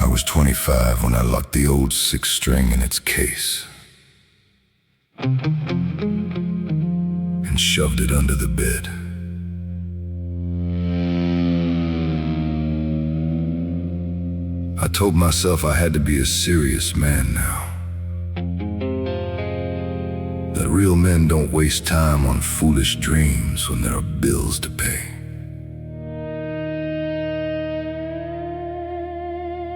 I was 25 when I locked the old six-string in its case and shoved it under the bed. I told myself I had to be a serious man now, that real men don't waste time on foolish dreams when there are bills to pay.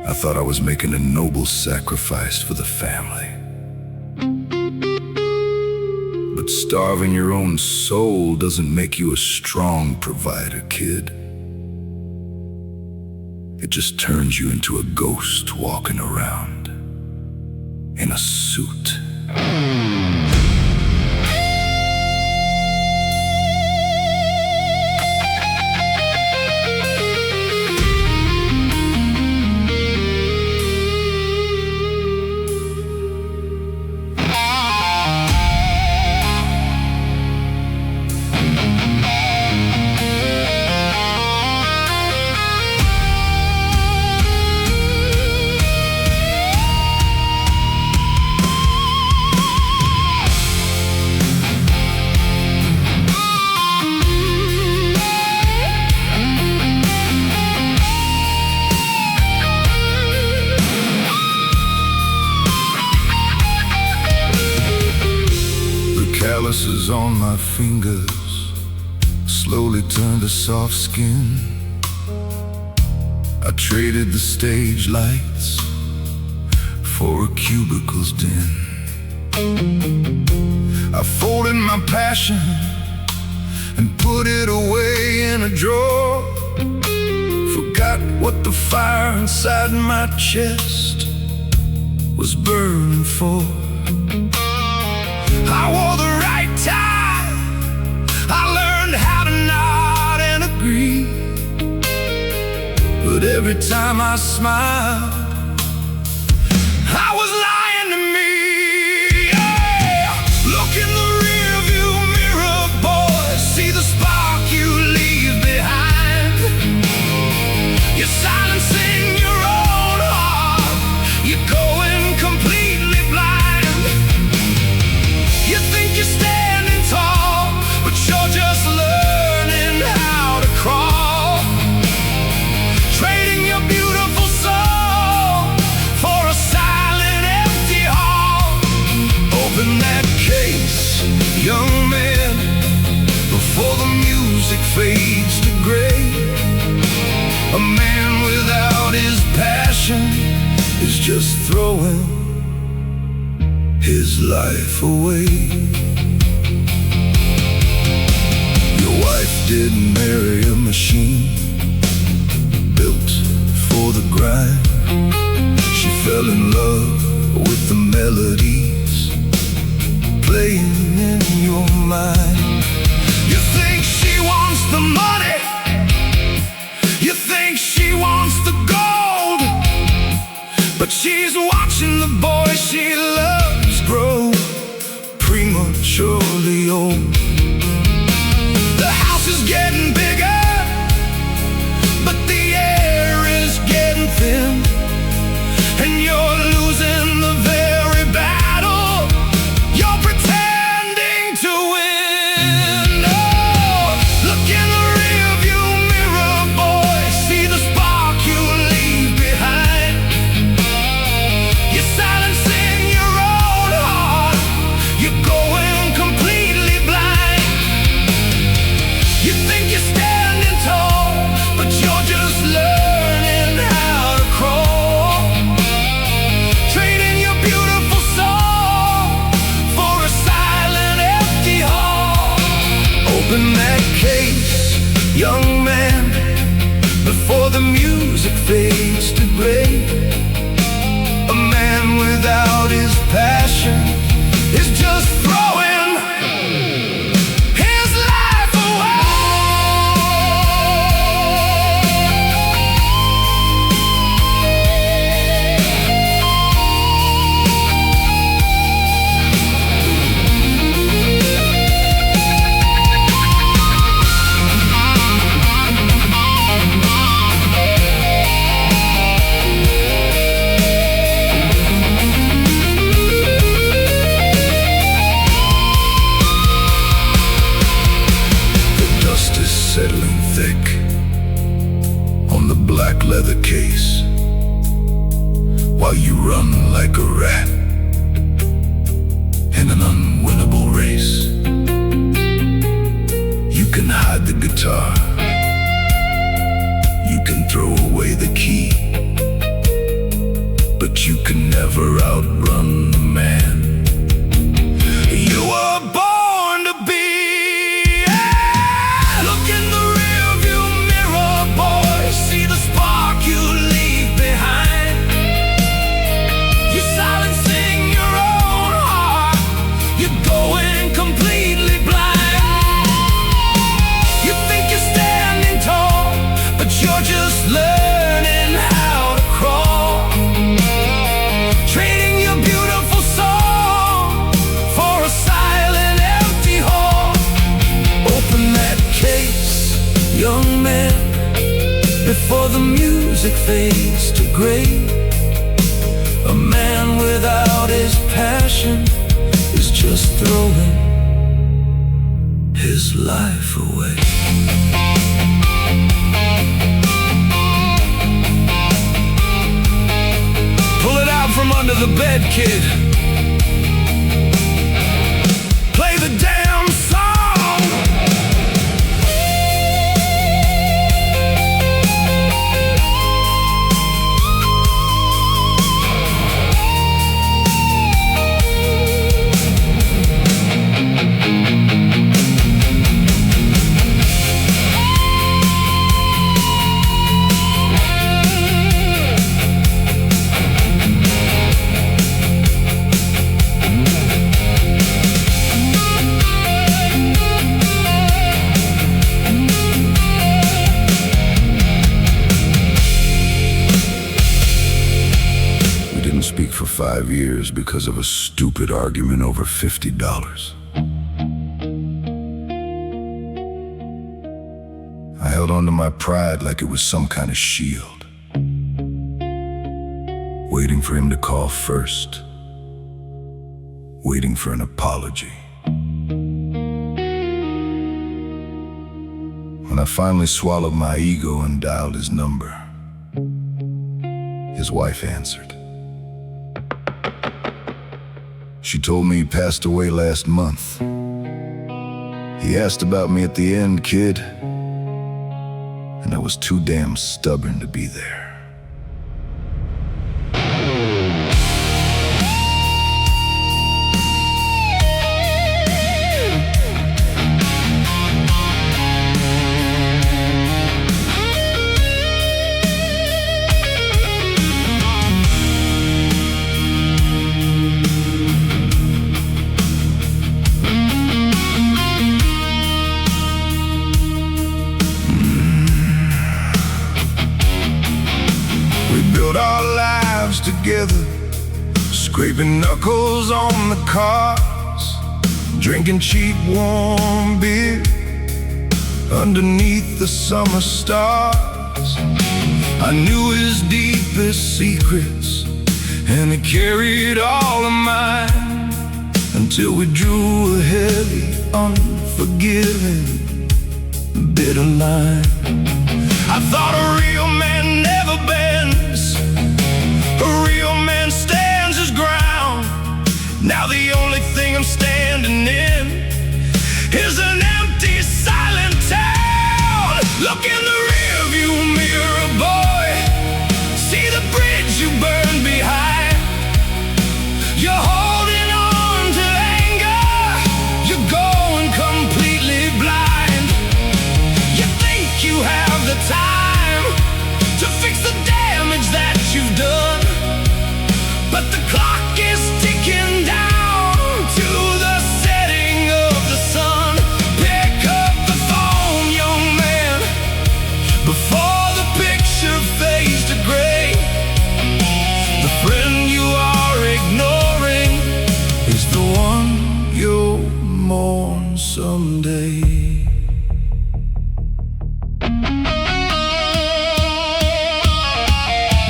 I thought I was making a noble sacrifice for the family. But starving your own soul doesn't make you a strong provider, kid. It just turns you into a ghost walking around in a suit. Calluses on my fingers slowly turned to soft skin. I traded the stage lights for a cubicle's den. I folded my passion and put it away in a drawer. Forgot what the fire inside my chest was burning for. I wore the right tie, I learned how to nod and agree. But every time I smiled, I was lying to me. Yeah. Look in the rearview mirror, boy, see the spark you leave behind. You're silencing your own heart, you're going completely blind. You think you're standing tall, but you're just learning how to crawl. Trading your beautiful soul for a silent, empty hall. Open that case, young man, before the music fades to gray. A man without his passion is just throwing his life away. Your wife didn't marry a machine built for the grind. She fell in love with the melodies playing in your mind. You think she wants the money, you think she wants the gold, but she's watching the boy she loves grow prematurely old. The house is getting bigger, but the air is getting thin, and you're losing the very battle you're pretending to win. Oh, look in the rearview mirror, boy, see the spark you leave behind. on the black leather case, while you run like a rat in an unwinnable race. You can hide the guitar, you can throw away the key, but you can never outrun the man you were born to be. Yeah! Look in the rearview mirror, boy, see the spark you leave behind. You're silencing your own heart, you're going completely blind. You think you're standing tall, but you're just learning how to crawl. Trading your beautiful song for a silent, empty hall. Open that case, young man, before the music fades to gray. A man without his passion is just throwing his life away. Pull it out from under the bed, kid. Play the damn song. Speak for 5 years because of a stupid argument over $50. I held on to my pride like it was some kind of shield, waiting for him to call first, waiting for an apology. When I finally swallowed my ego and dialed his number, his wife answered. She told me he passed away last month. He asked about me at the end, kid, and I was too damn stubborn to be there. Our lives together, scraping knuckles on the cars, drinking cheap warm beer underneath the summer stars. I knew his deepest secrets, and he carried all of mine, until we drew a heavy, unforgiving, bitter line. I thought a real man never bends, a real man stands his ground. Now the only thing I'm standing in is an empty, silent town. Look in the rearview mirror, boy, see the bridge you burned behind. You're holding on to anger, you're going completely blind. You think you have the time to fix the damage that you've done, but the clock is ticking down to the setting of the sun. Pick up the phone, young man, before the picture fades to gray. The friend you are ignoring is the one you'll mourn someday.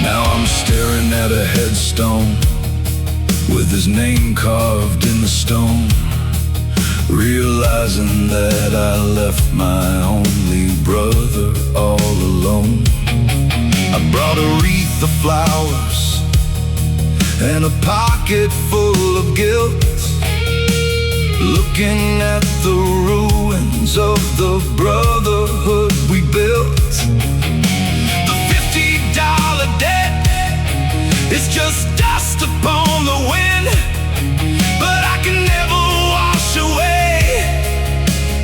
Now I'm staring at a headstone with his name carved in the stone, realizing that I left my only brother all alone. the flowers and a pocket full of guilt, looking at the ruins of the brotherhood we built. The $50 debt is just dust upon the wind, but I can never wash away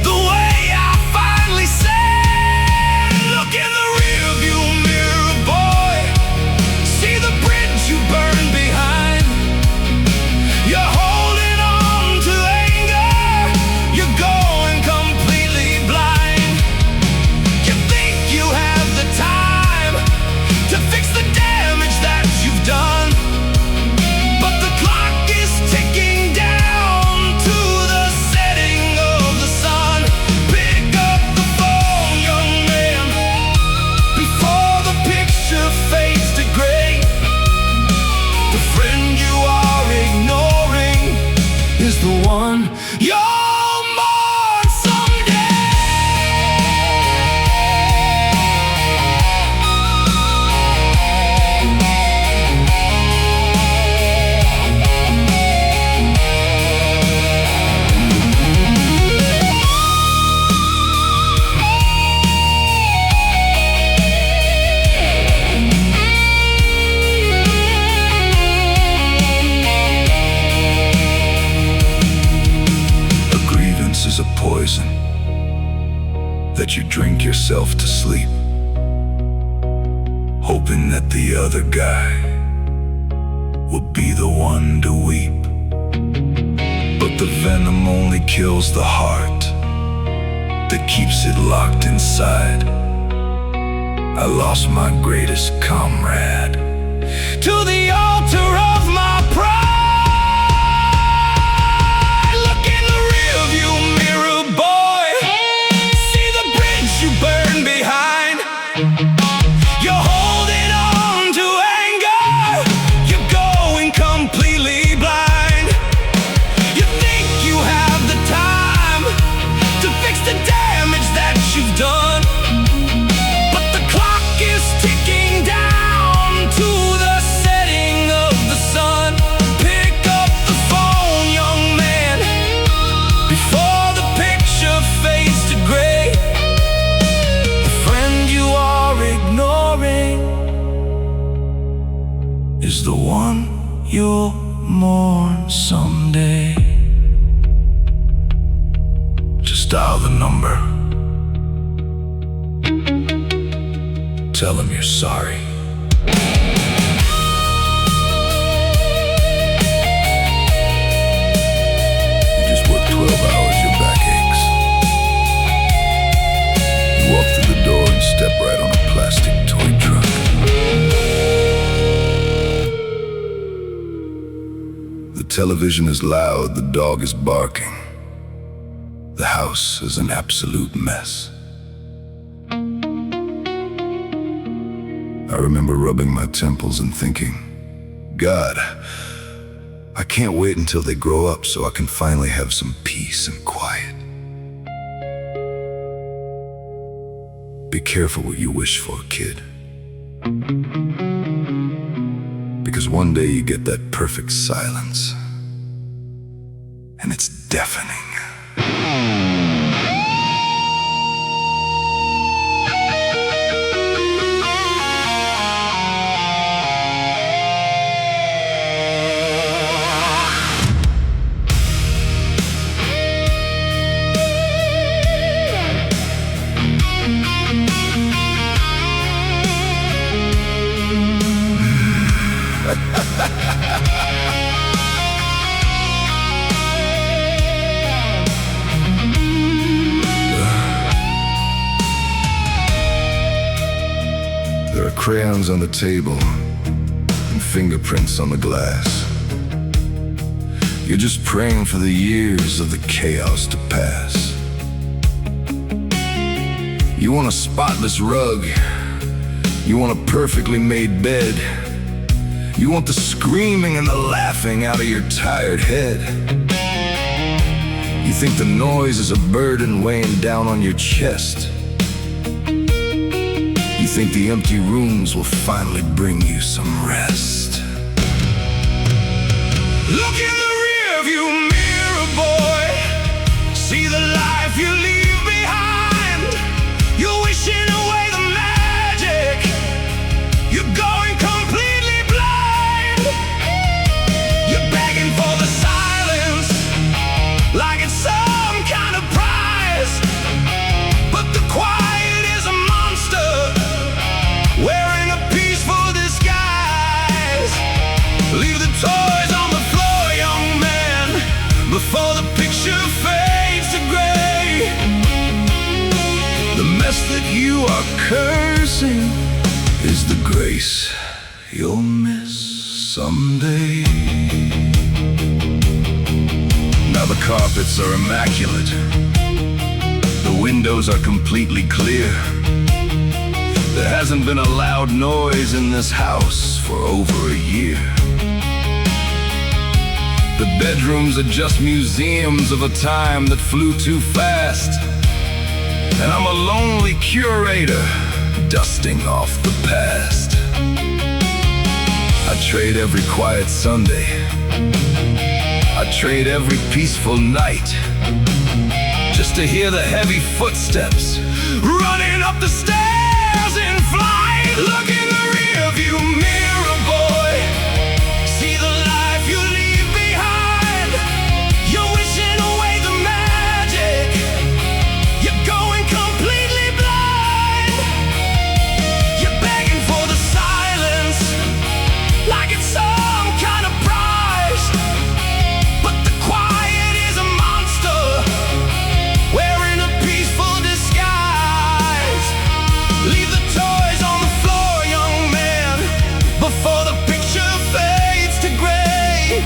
the way I finally said, look in the rearview mirror, boy, see the bridge you burned behind. You're holding on to anger, you're going completely blind. You think you have the time to fix the damage that you've done, but the clock is ticking down to the setting of the sun. Pick up the phone, young man, before the picture fades to gray. The friend you are ignoring is the one you'll mourn someday. A grievance is a poison that you drink yourself to sleep, hoping that the other guy will be the one to weep. But the venom only kills the heart that keeps it locked inside. I lost my greatest comrade to the altar of my pride. Look in the rearview mirror, boy, see the bridge you burned behind. You're holding on to anger, you're going completely blind. You think you have the time to fix the damage that you've done, but the clock is ticking down to the setting of the sun. Pick up the phone, young man, before the picture fades to gray. The friend you are ignoring is the one you'll mourn someday. Just dial the number, tell him you're sorry. You just worked 12 hours, your back aches. You walk through the door and step right on a plastic toy truck. The television is loud, the dog is barking. The house is an absolute mess. I remember rubbing my temples and thinking, God, I can't wait until they grow up so I can finally have some peace and quiet. Be careful what you wish for, kid. Because one day you get that perfect silence, and it's deafening. There are crayons on the table and fingerprints on the glass. You're just praying for the years of the chaos to pass. You want a spotless rug. You want a perfectly made bed. You want the screaming and the laughing out of your tired head. You think the noise is a burden weighing down on your chest. You think the empty rooms will finally bring you some rest. Look in the rearview mirror, boy. See the life you leave behind. You're wishing away the magic. You're going completely blind. You're begging for the silence, like it's some kind of prize. But the quiet is a monster, wearing a peaceful disguise. Leave the toys on the floor, young man, before the picture fades to gray. The mess that you are cursing is the grace you'll miss someday. Now the carpets are immaculate. The windows are completely clear. There hasn't been a loud noise in this house for over a year. The bedrooms are just museums of a time that flew too fast. And I'm a lonely curator, dusting off the past. I trade every quiet Sunday, I trade every peaceful night, just to hear the heavy footsteps running up the stairs in flight. Look in the rearview mirror, boy. See the life you leave behind. You're wishing away the magic. You're going completely blind. You're begging for the silence, like it's some kind of prize. But the quiet is a monster, wearing a peaceful disguise. Leave the toys on the floor, young man, before the picture fades to gray.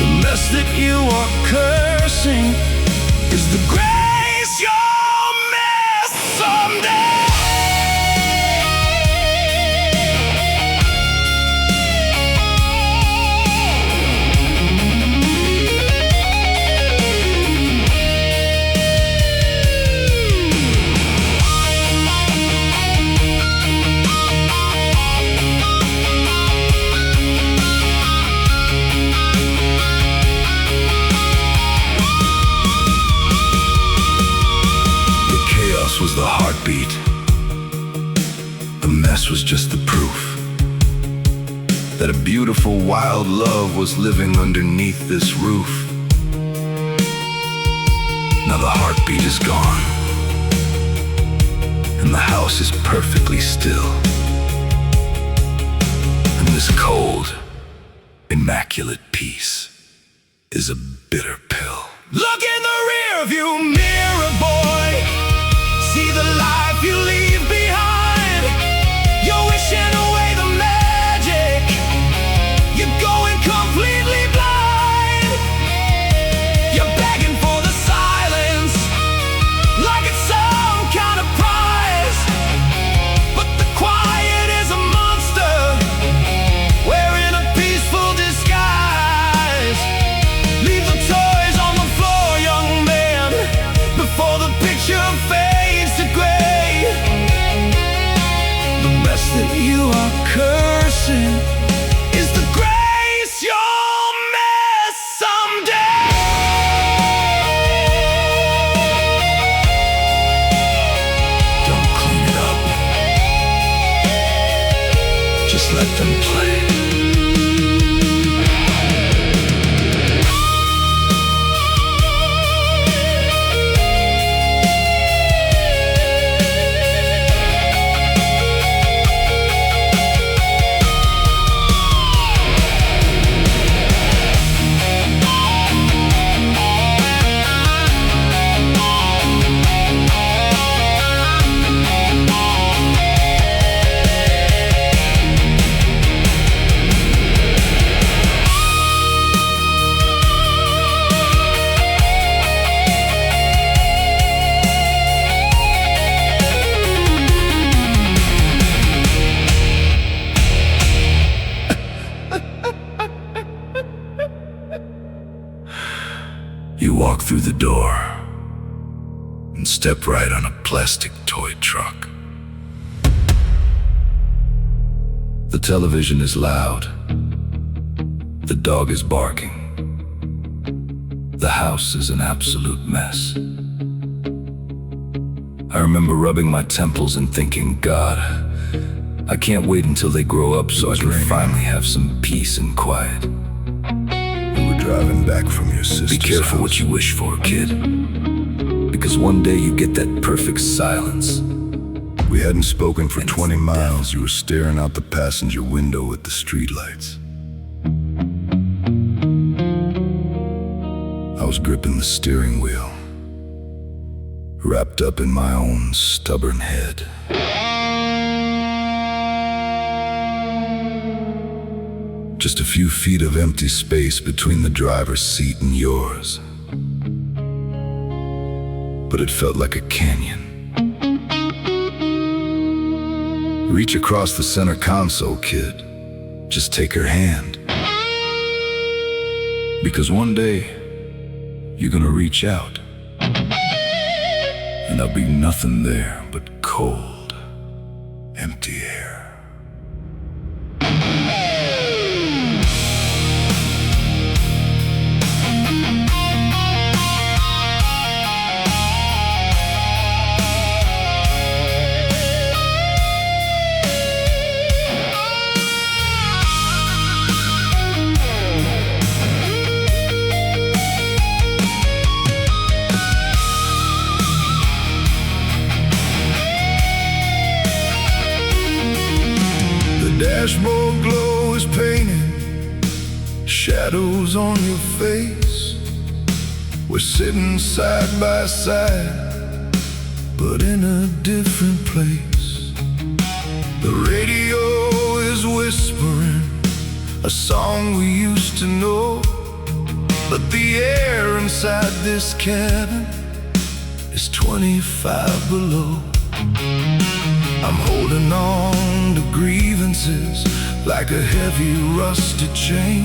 The mess that you are cursing is the grace you'll miss someday. Was the heartbeat. The mess was just the proof that a beautiful wild love was living underneath this roof. Now the heartbeat is gone, and the house is perfectly still. And this cold, immaculate peace is a bitter pill. Look in the rearview mirror, boy. See the life you leave behind. You're wishing away the magic. You're going completely blind. You're begging for the silence, like it's some kind of prize. But the quiet is a monster, wearing a peaceful disguise. Leave the toys on the floor, young man, before the picture fades to gray. The mess that you are cursing is the grace you'll miss someday. Don't clean it up, just let them play. You walk through the door and step right on a plastic toy truck. The television is loud. The dog is barking. The house is an absolute mess. I remember rubbing my temples and thinking, God, I can't wait until they grow up so I can finally have some peace and quiet. We were driving back from your sister's Be careful house. what you wish for, kid. Because one day you get that perfect silence. We hadn't spoken for And 20 it's miles. You were staring out the passenger window at the streetlights. I was gripping the steering wheel, wrapped up in my own stubborn head. Just a few feet of empty space between the driver's seat and yours. But it felt like a canyon. Reach across the center console, kid. Just take her hand. Because one day, you're gonna reach out, and there'll be nothing there but cold, empty air. Dashboard glow is painted shadows on your face. We're sitting side by side, but in a different place. The radio is whispering a song we used to know, but the air inside this cabin is 25 below. I'm holding on to grievances like a heavy rusted chain,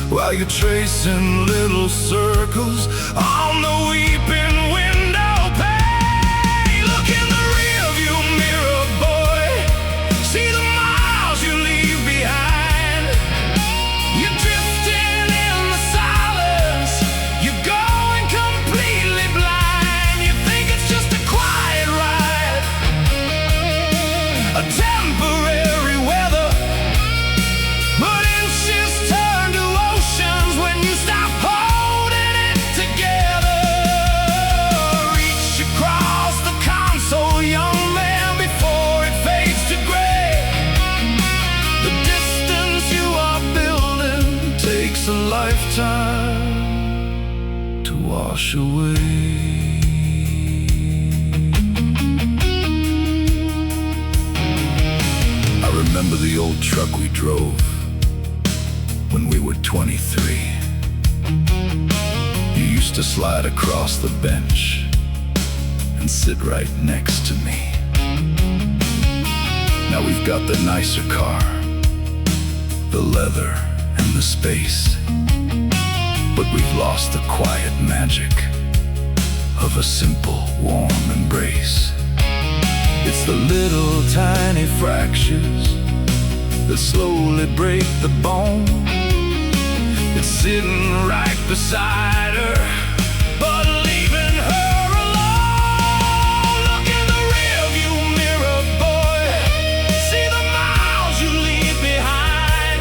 while you're tracing little circles on the weeping window pane. Look in the rearview mirror, boy. See the miles you leave behind. You're drifting in the silence. You're going completely blind. You think it's just a quiet ride, a temporary weather, but inches turn to oceans when you stop holding it together. Reach across the console, young man, before it fades to gray. The distance you are building takes a lifetime to wash away. I remember the old truck we drove when we were 23. You used to slide across the bench and sit right next to me. Now we've got the nicer car, the leather and the space, but we've lost the quiet magic of a simple, warm embrace. It's the little tiny fractures that slowly break the bone. It's sitting right beside her, but leaving her alone. Look in the rearview mirror, boy. See the miles you leave behind.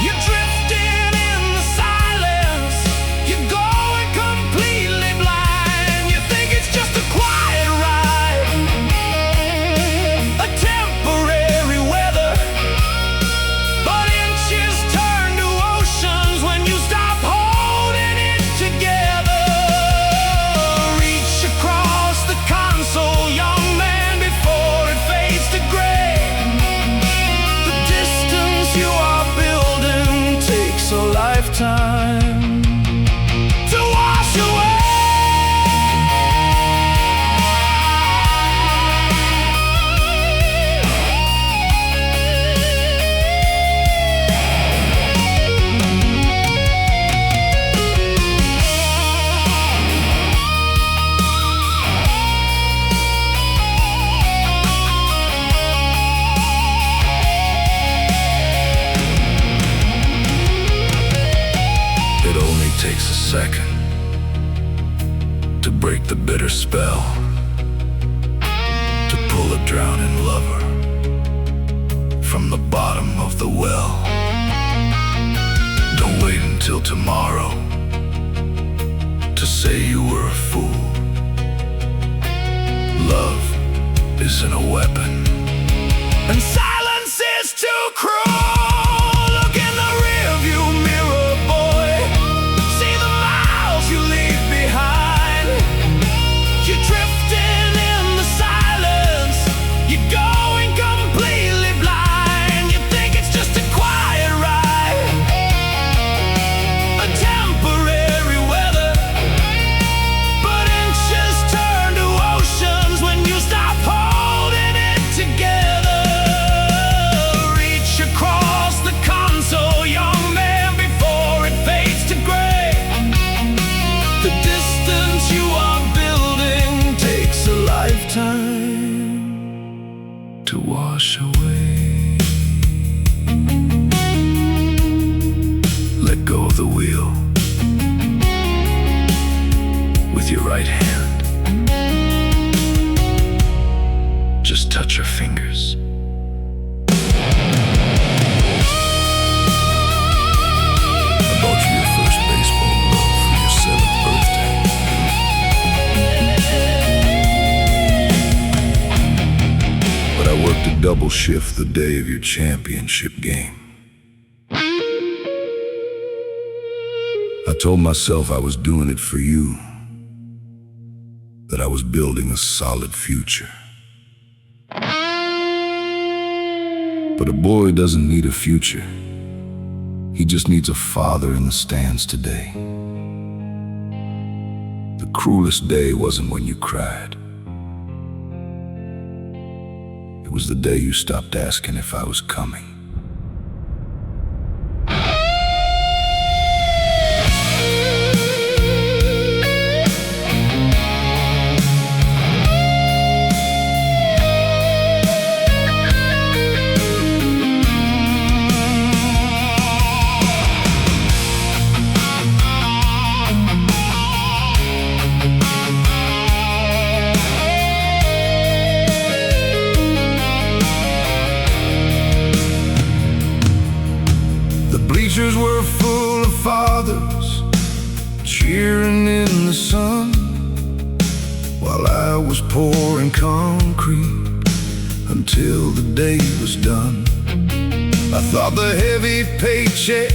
You're drifting in the silence. You're going completely blind. You think it's just a quiet ride, a temporary weather, but inches turn to oceans when you stop holding it drowning lover from the bottom of the well. Don't wait until tomorrow to say you were a fool. Love isn't a weapon, and silence is too cruel. Look in the rearview mirror, boy. See the miles you leave behind. You're drifting in the silence. You're going completely blind. You think it's just a quiet ride, a temporary weather, but inches turn to oceans when you stop holding it together. Reach across the console, young man, before it fades to gray. The distance you are building takes a lifetime to wash away. Let go of the wheel with your right hand. Just touch your fingers. I bought you your first baseball glove for your 7th birthday. But I worked a double shift the day of your championship game. I told myself I was doing it for you, that I was building a solid future. But a boy doesn't need a future. He just needs a father in the stands today. The cruelest day wasn't when you cried. It was the day you stopped asking if I was coming. Bleachers were full of fathers cheering in the sun, while I was pouring concrete until the day was done. I thought the heavy paycheck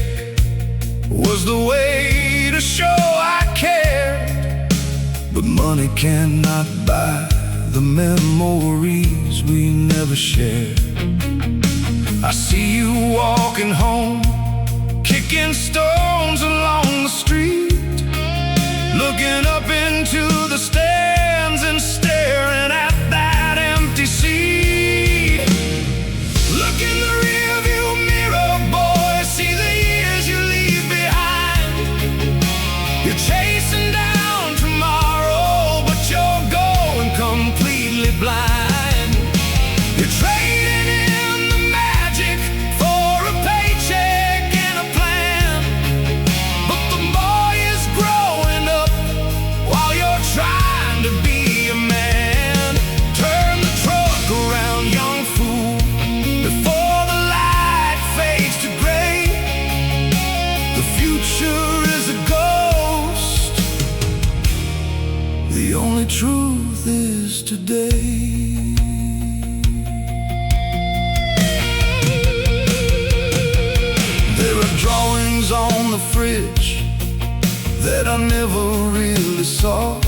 was the way to show I cared, but money cannot buy the memories we never shared. I see you walking home, kicking stones along the street, looking up into the stands and staring at that empty seat. Look in the rearview mirror, boy. See the years you leave behind. You're chasing down tomorrow, but you're going completely blind. You're trading in the magic for a paycheck and a plan, but the boy is growing up while you're trying to be a man. Turn the truck around, young fool, before the light fades to gray. The future is a ghost. The only truth is today. There are drawings on the fridge that I never really saw,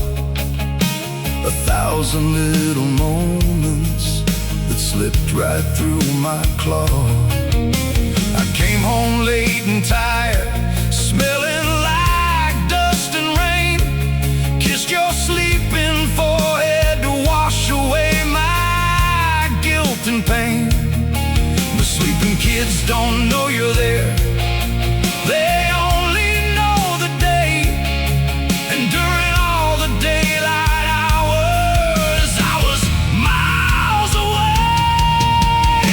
1,000 little moments that slipped right through my claw. I came home late and tired, smelling like dust and rain, kissed your sleeping forehead to wash away my guilt and pain. The sleeping kids don't know you're there. They only know the day, and during all the daylight hours, I was miles away.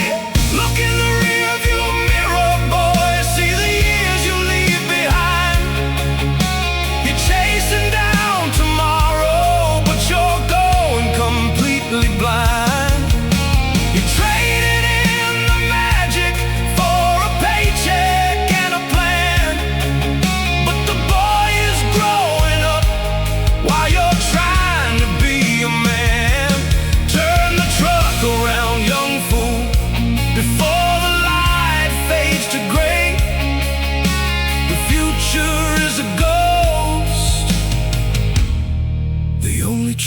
Look in the rearview mirror, boy. See the years you leave behind. You're chasing down tomorrow, but you're going completely blind.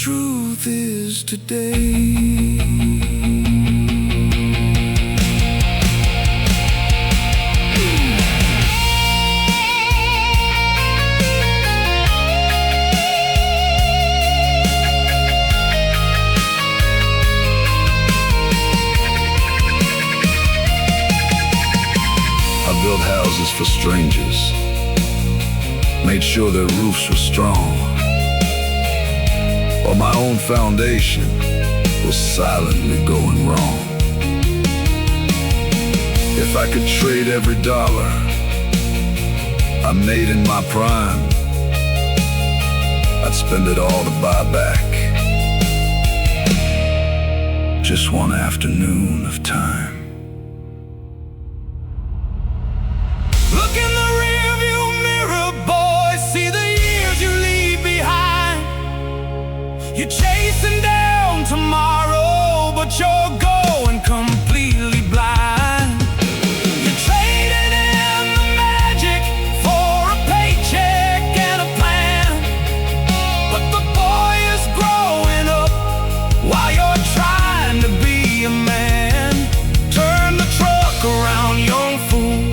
truth is today. I built houses for strangers, made sure their roofs were strong, while my own foundation was silently going wrong. If I could trade every dollar I made in my prime, I'd spend it all to buy back just one afternoon of time. Look in the rearview mirror, boy, see the years you leave behind. You're chasing down tomorrow, but you're going completely blind. You're trading in the magic for a paycheck and a plan, but the boy is growing up while you're trying to be a man. Turn the truck around, young fool,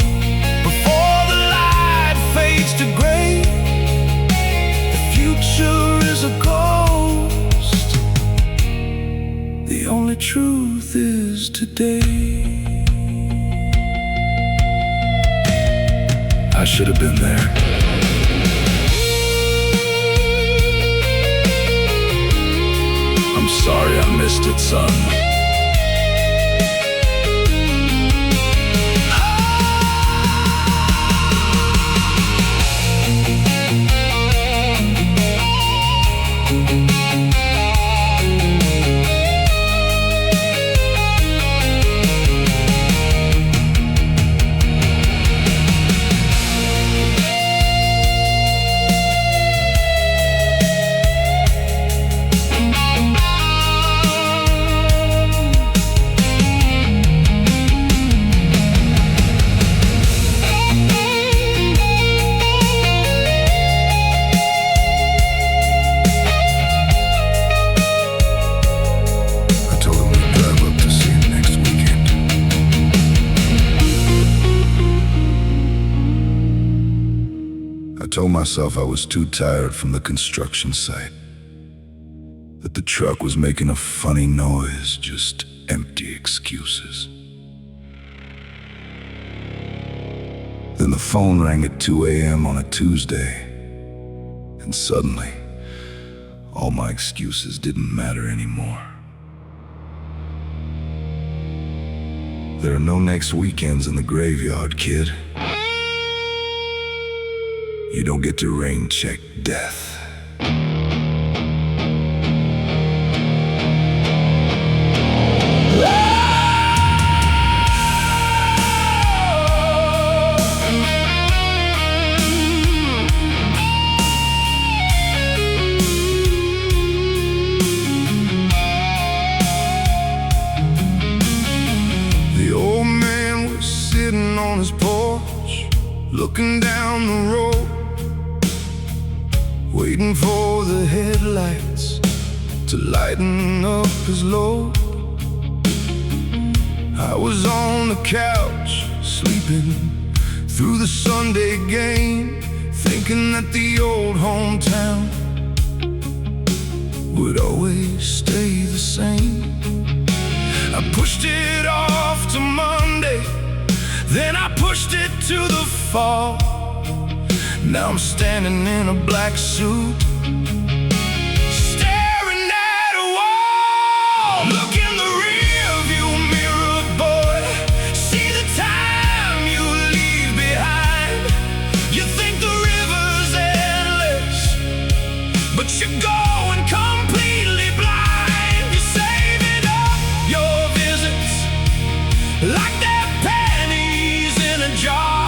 to gray. The future is a ghost. The only truth is today. I should have been there. I'm sorry I missed it, son. I told myself I was too tired from the construction site, that the truck was making a funny noise, just empty excuses. Then the phone rang at 2 a.m. on a Tuesday, and suddenly, all my excuses didn't matter anymore. There are no next weekends in the graveyard, kid. You don't get to rain check death. The old man was sitting on his porch, looking down the road, waiting for the headlights to lighten up his load. I was on the couch, sleeping through the Sunday game, thinking that the old hometown would always stay the same. I pushed it off to Monday, then I pushed it to the fall. Now I'm standing in a black suit, staring at a wall. Look in the rearview mirror, boy, see the time you leave behind. You think the river's endless, but you're going completely blind. You're saving up your visits like they're pennies in a jar,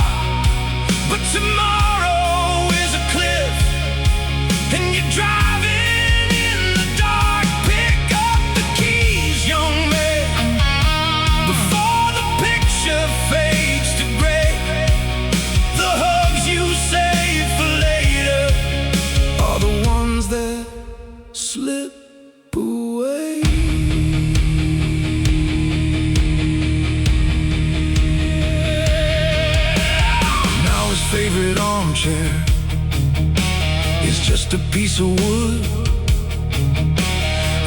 but tomorrow and you're driving in the dark. Pick up the keys, young man, before the picture fades to gray. The hugs you save for later are the ones that slip favorite armchair is just a piece of wood,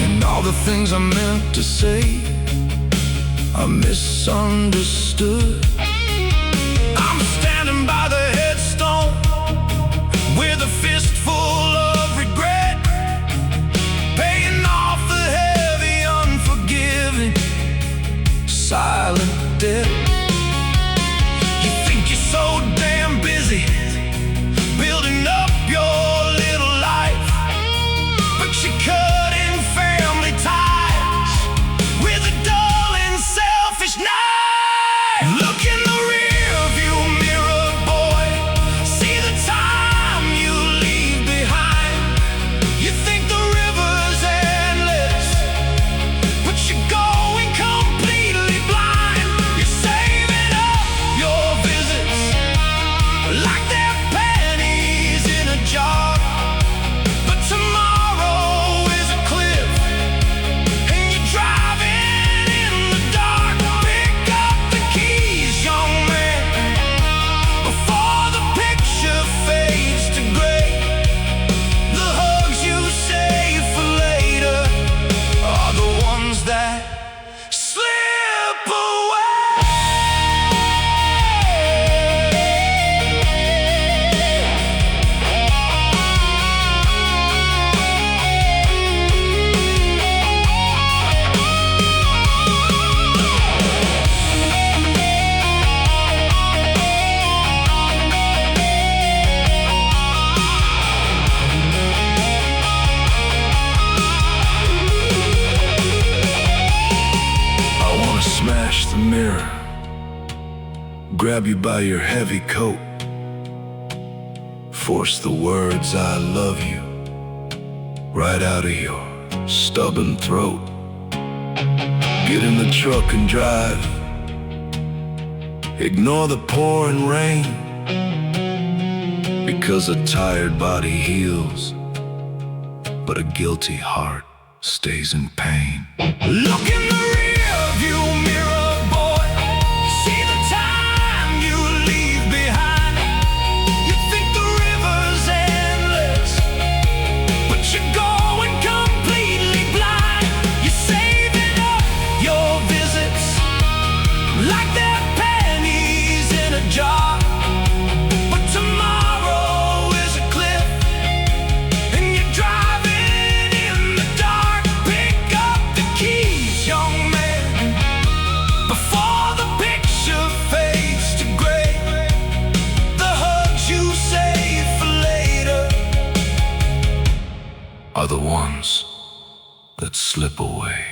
and all the things I meant to say are misunderstood. I'm standing by the headstone with a fistful of regret, paying off the heavy, unforgiving, silent debt. You think you're so damn busy building up your little life, but you're cutting family ties with a dull and selfish knife. Look in the rearview mirror, boy. See the time you leave behind. You think the river's endless, but you're going completely blind. You're saving up your visits like they're pennies in a jar. But tomorrow is a cliff, and you're driving in the dark. Pick up the keys, young man, before the picture fades to gray. The hugs you save for later are the ones that slip away. I wanna smash the mirror, grab you by your heavy coat, force the words I love you right out of your stubborn throat. Get in the truck and drive, ignore the pouring rain, because a tired body heals, but a guilty heart stays in pain. Look in the rearview mirror, boy. See the time you leave behind. You think the river's endless, but you're going completely blind. You're saving up your visits like they're pennies in a jar. But tomorrow is a cliff, and you're driving in the dark. Pick up the keys, young man, before the picture fades to gray. The hugs you save for later Are the ones that slip away.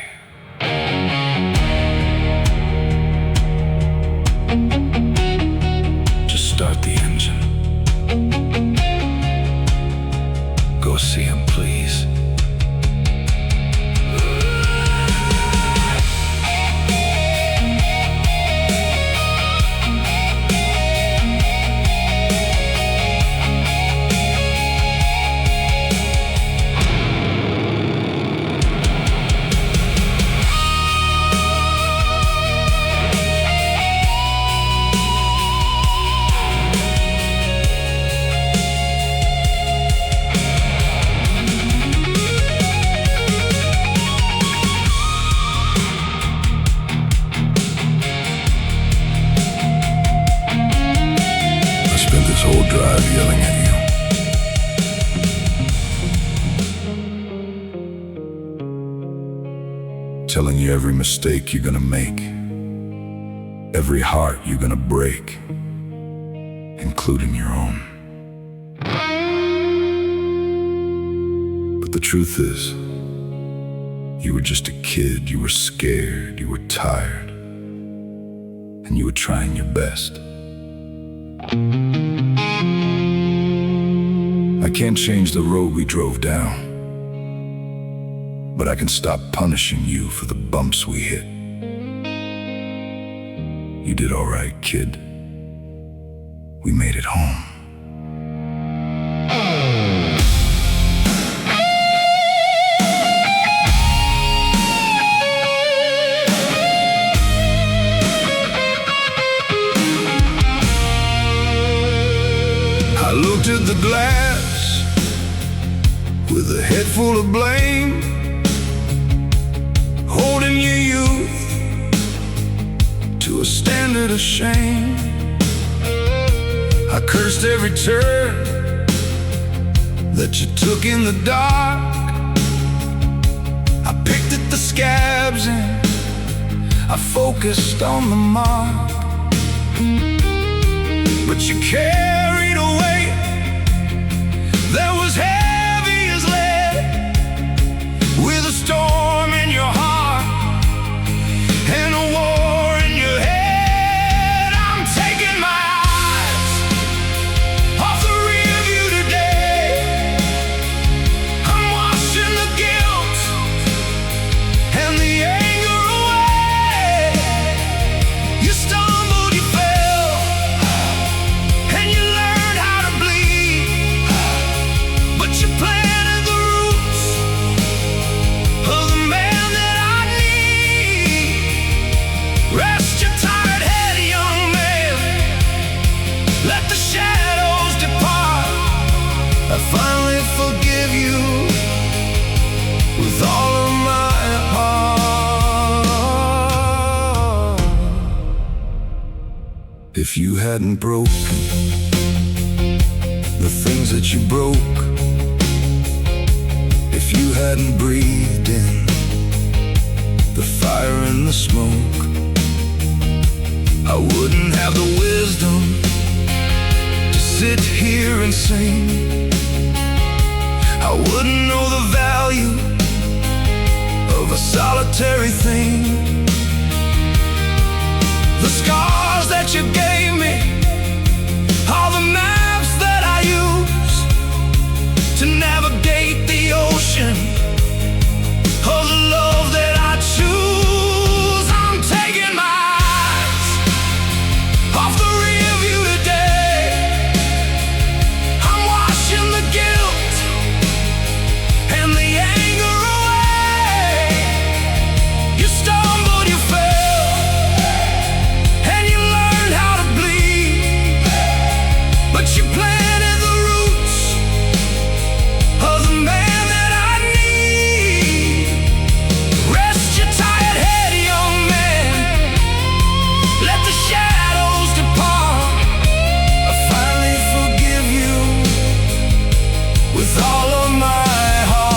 Just start the engine. Go see him, please. I spent this whole drive yelling at you. Telling you every mistake you're gonna make, every heart you're gonna break, including your own. But the truth is, you were just a kid. You were scared, you were tired, and you were trying your best. I can't change the road we drove down, but I can stop punishing you for the bumps we hit. You did all right, kid. We made it home. to the glass with a head full of blame, holding your youth to a standard of shame. I cursed every turn that you took in the dark. I picked at the scabs and I focused on the mark. But you carried a weight that was heavy as lead, with a storm in your heart and a war in your head. I'm taking my eyes off the rear view today. I'm washing the guilt and the anger away. You stumbled, you fell, and you learned how to bleed, but you planted the roots of the man that I need. Rest your tired head, young man. Let the shadows depart. I finally forgive you with all of my heart. If you hadn't broken the things that you broke, if you hadn't breathed in the fire and the smoke, I wouldn't have the wisdom to sit here and sing. I wouldn't know the value of a solitary thing. The scars that you gave me are the maps that I use to navigate the ocean of the love that I choose. I'm taking my eyes off the rear view today. I'm washing the guilt and the anger away. You stumbled, you fell, and you learned how to bleed, but you planted the roots of the man that I need. Rest your tired head, young man. Let the shadows depart. I finally forgive you with all of my heart.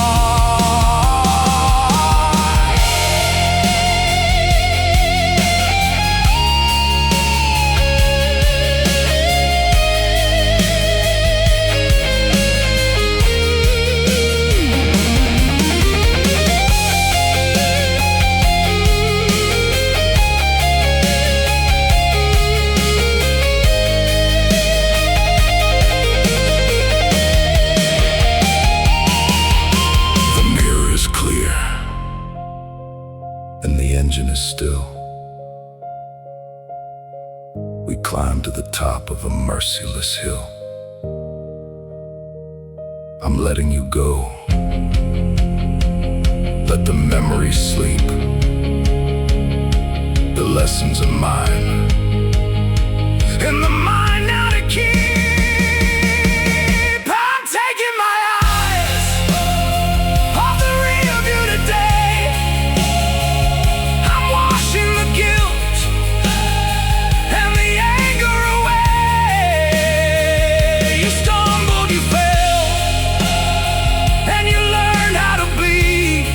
The mirror is clear and the engine is still. We climb to the top of a merciless hill. I'm letting you go. Let the memories sleep. The lessons are mine, and the mine now to keep. I'm taking my eyes off the rear view today. I'm washing the guilt and the anger away. You stumbled, you fell, and you learned how to bleed,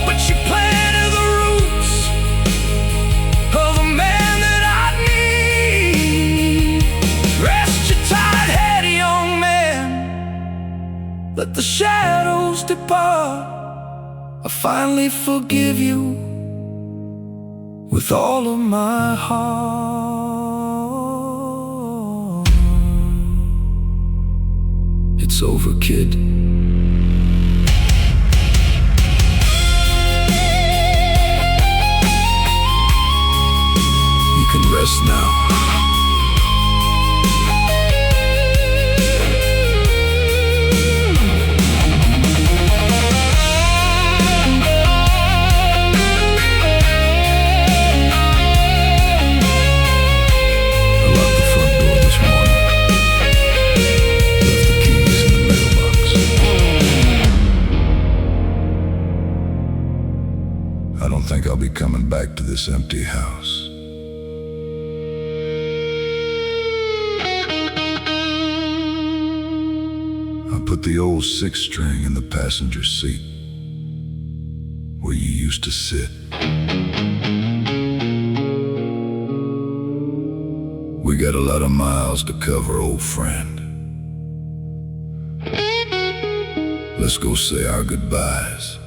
but you planted the roots of the man that I need. Rest your tired head, young man. Let the shadows depart. I finally forgive you with all of my heart. It's over, kid. You can rest now. I locked the front door this morning. back to this empty house. I put the old six-string in the passenger seat where you used to sit. We got a lot of miles to cover, old friend. Let's go say our goodbyes.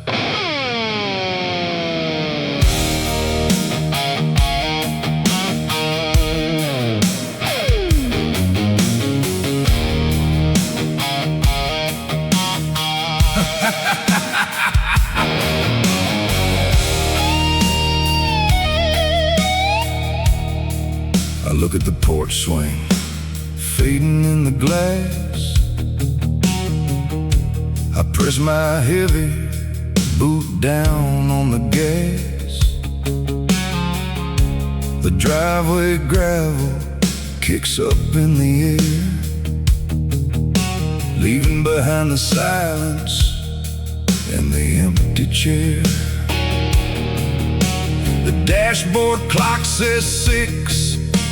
I look at the porch swing fading in the glass. I press my heavy boot down on the gas. The driveway gravel kicks up in the air, leaving behind the silence and the empty chair. The dashboard clock says 6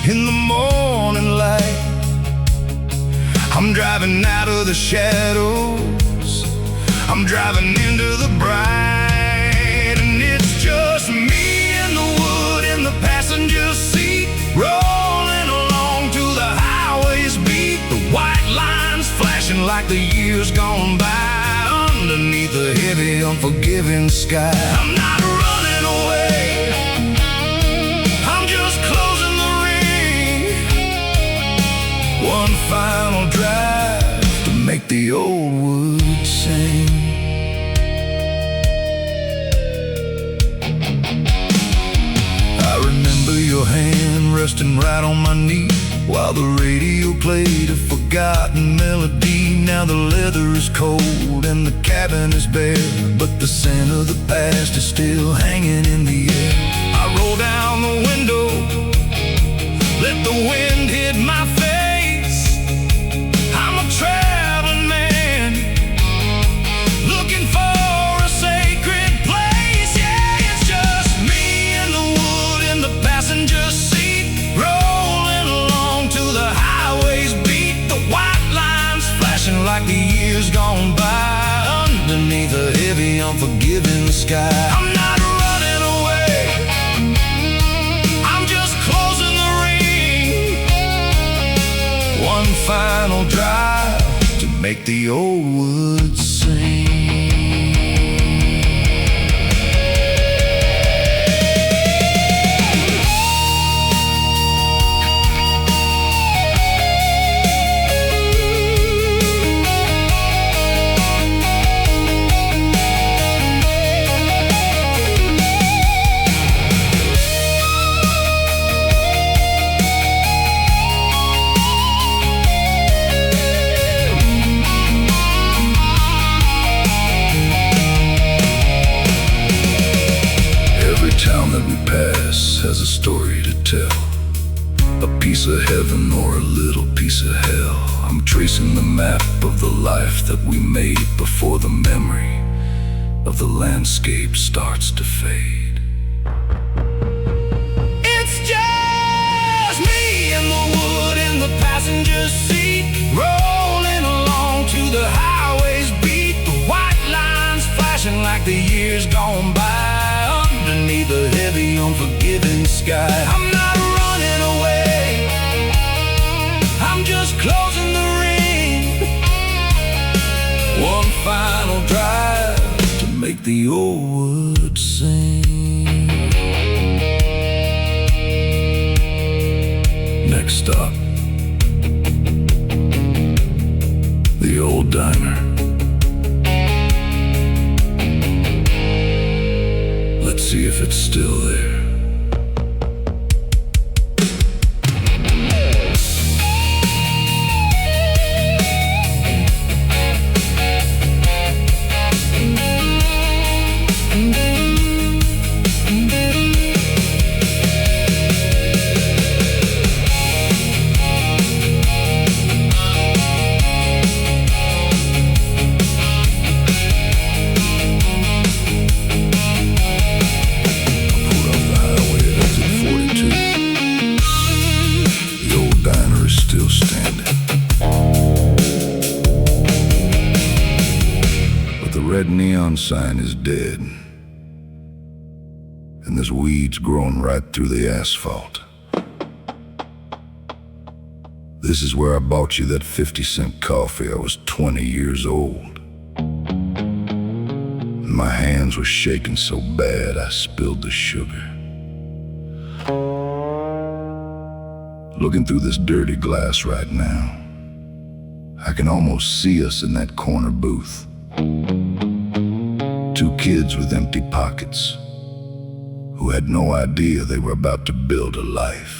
in the morning light. I'm driving out of the shadows, I'm driving into the bright, and it's just me in the wood in the passenger seat, rolling along to the highway's beat. The white lines flashing like the years gone by underneath the heavy, unforgiving sky. I'm not running away, I'm just closing the ring. One final drive to make the old wood sing. I remember your hand resting right on my knee while the radio played a forgotten melody. Now the leather is cold and the cabin is bare, but the scent of the past is still hanging in the air. I roll down the window, let the wind hit my face. I'm a traveling man looking for a sacred place. Yeah, it's just me in the wood in the passenger seat, rolling along to the highway's beat. The white lines flashing like the years gone by underneath a heavy, unforgiving sky. I'm not running away, I'm just closing the ring. One final drive to make the old woods sing. Has a story to tell, a piece of heaven or a little piece of hell. I'm tracing the map of the life that we made before the memory of the landscape starts to fade. It's just me in the wood in the passenger seat, rolling along to the highway's beat. The white lines flashing like the years gone by underneath the heavy, unforgiving sky. I'm not running away, I'm just closing the ring. One final drive to make the old wood sing. Next stop, the old diner. Let's see if it's still there. Pulled up neon sign is dead, and there's weeds growing right through the asphalt. This is where I bought you that 50-cent coffee. I was 20 years old. My hands were shaking so bad I spilled the sugar. Looking through this dirty glass right now, I can almost see us in that corner booth. Two kids with empty pockets who had no idea they were about to build a life.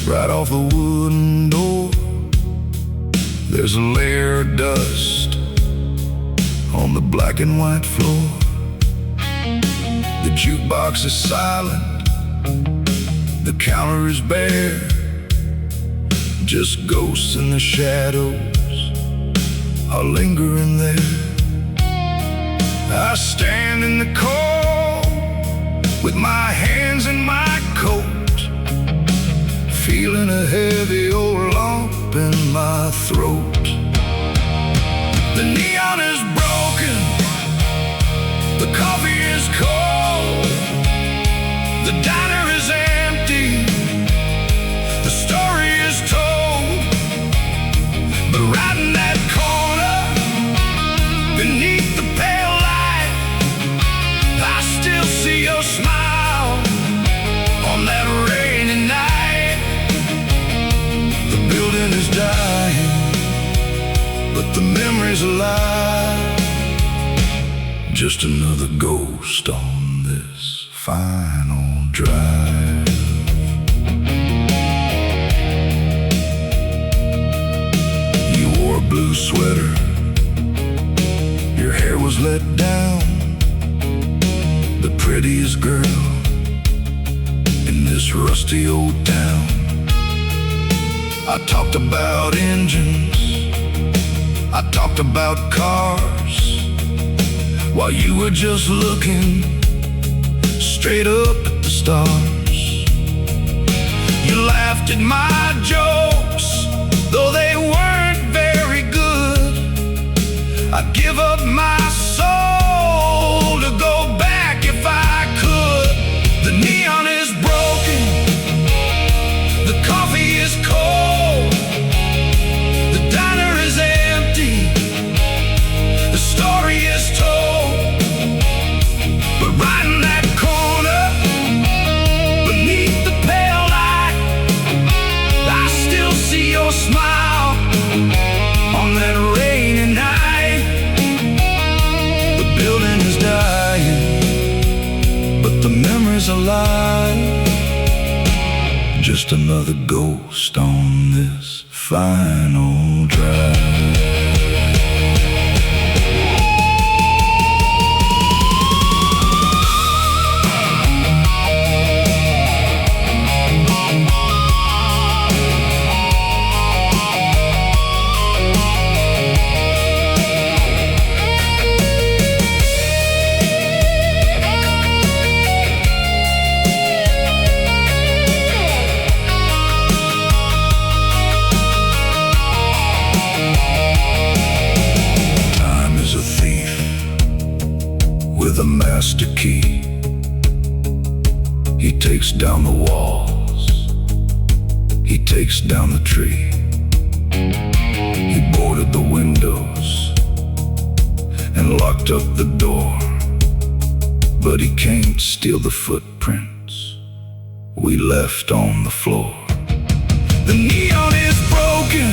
Right off the wooden door, there's a layer of dust on the black and white floor. The jukebox is silent, the counter is bare, just ghosts in the shadows are lingering there. I stand in the cold with my hands in my coat, feeling a heavy old lump in my throat. The neon is broken, the coffee is cold, the diner is empty, the story is told. But right in that corner, beneath the pale light, I still see your smile on that rainy night. Is dying, but the memory's alive. Just another ghost on this final drive. You wore a blue sweater, your hair was let down, the prettiest girl in this rusty old town. I talked about engines, I talked about cars, while you were just looking straight up at the stars. You laughed at my jokes, though they weren't very good. I'd give up my soul to go back if I could. The neon is broken, the coffee is cold, the diner is empty, the story is told. But right in that corner, beneath the pale light, I still see your smile on that rainy night. The building is dying, but the memory's alive. Just another ghost on this final drive. With a master key, he takes down the walls, he takes down the tree. He boarded the windows and locked up the door, but he can't steal the footprints we left on the floor. The neon is broken,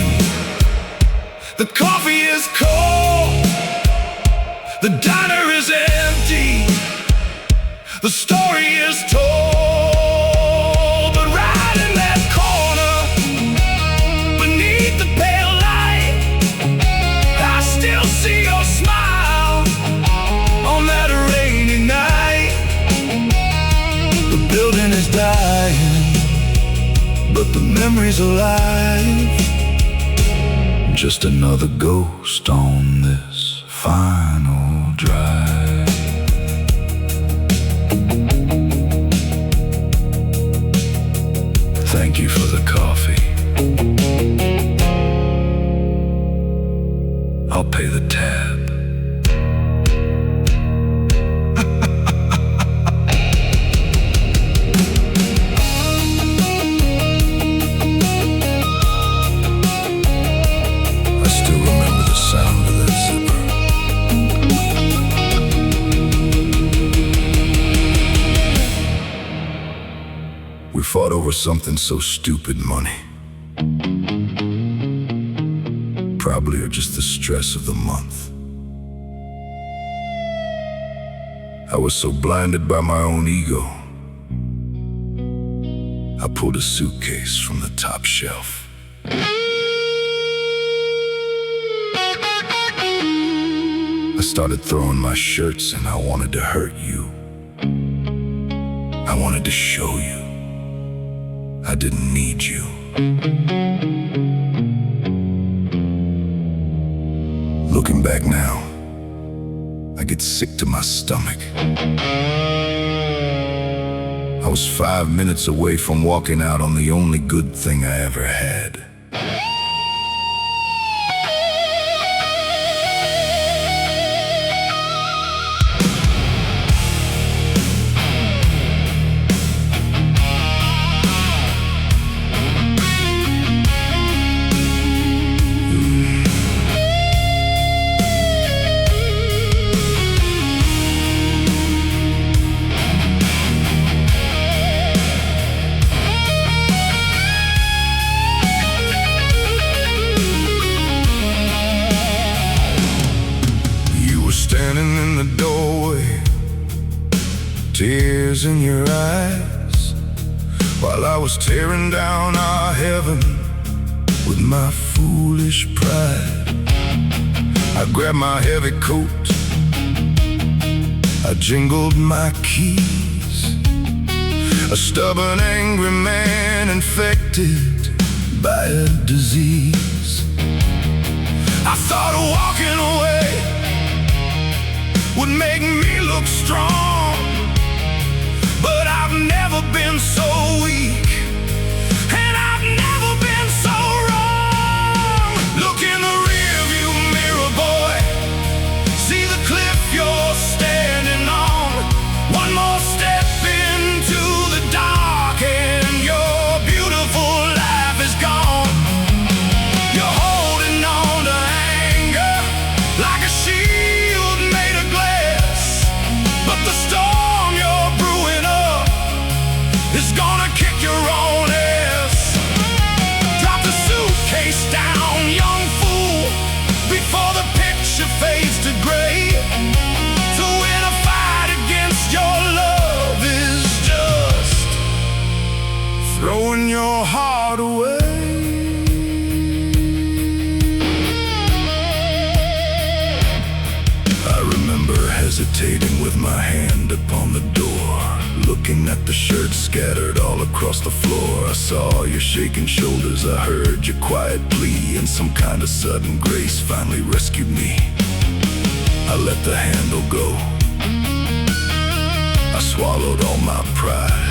the coffee is cold, the diner is empty, the story is told. But right in that corner, beneath the pale light, I still see your smile on that rainy night. but the memory's alive. Just another ghost on this final drive. Thank you for the coffee. I'll pay the tab. Sound of that zipper. We fought over something so stupid, money. Probably or just the stress of the month. I was so blinded by my own ego. I pulled a suitcase from the top shelf. I started throwing my shirts and I wanted to hurt you. I wanted to show you I didn't need you. Looking back now, I get sick to my stomach. I was 5 minutes away from walking out on the only good thing I ever had. Standing in the doorway, tears in your eyes, while I was tearing down our heaven with my foolish pride. I grabbed my heavy coat, I jingled my keys, a stubborn, angry man infected by a disease. I thought walking away would make me look strong, but I've never been so weak, and I've never been so wrong. Look in the rearview mirror, boy, see the cliff you're standing on. One more step into the dark and your beautiful life is gone. You're holding on to anger like a shield made of glass, but the storm you're brewing up is gonna kick your own ass. Drop the suitcase down, young fool, before the picture fades to gray. To win a fight against your love is just throwing your heart away. I remember hesitating with my hand upon the door, looking at the shirts scattered all across the floor. I saw your shaking shoulders, I heard your quiet plea, and some kind of sudden grace finally rescued me. I let the handle go. I swallowed all my pride,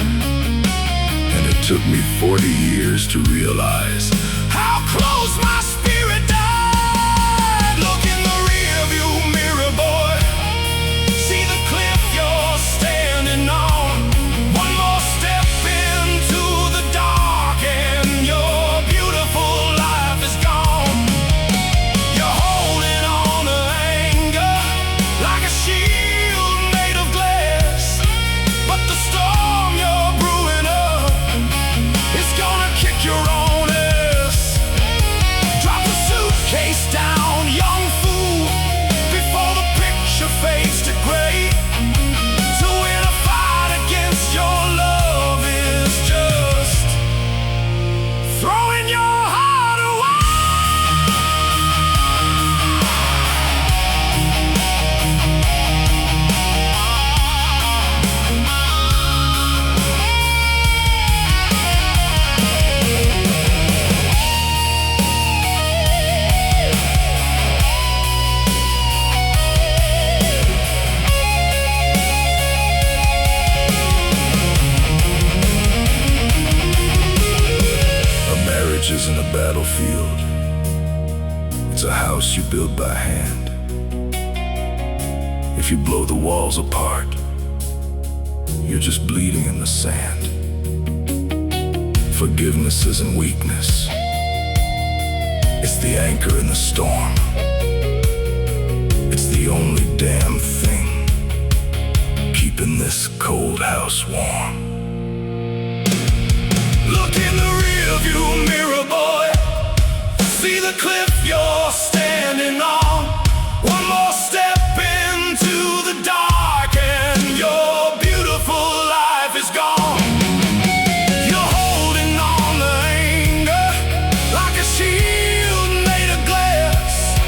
and it took me 40 years to realize how close my spirit died. Look in the rearview mirror, boy, see the cliff you're standing on. One more step into the dark and your beautiful life is gone. You're holding on to anger like a shield made of glass, but the storm you're brewing up is gonna kick your marriage isn't a battlefield. It's a house you build by hand. If you blow the walls apart, you're just bleeding in the sand. Forgiveness isn't weakness. It's the anchor in the storm. It's the only damn thing keeping this cold house warm. Look in the rearview mirror, boy. See the cliff you're standing on. One more step into the dark and your beautiful life is gone. You're holding on to anger like a shield made of glass,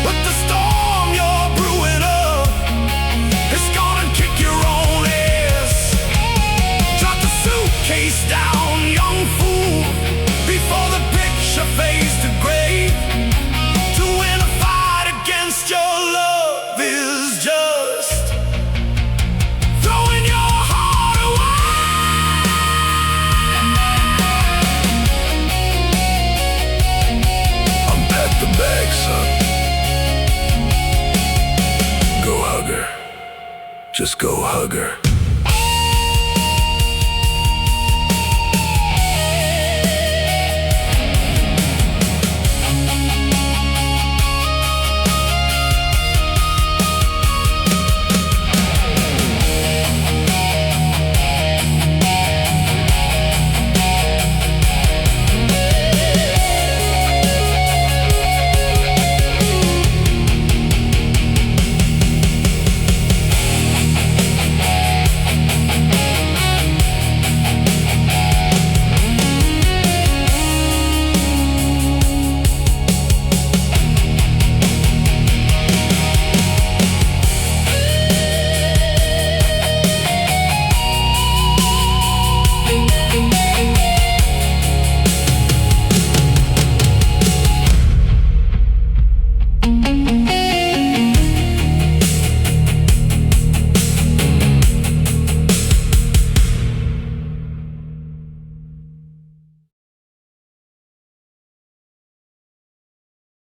but the storm you're brewing up is gonna kick your own ass. Drop the suitcase down, young fool, before the picture fades to gray. To win a fight against your love is just throwing your heart away. Unpack the bag, son. Go hug her. Just go hug her.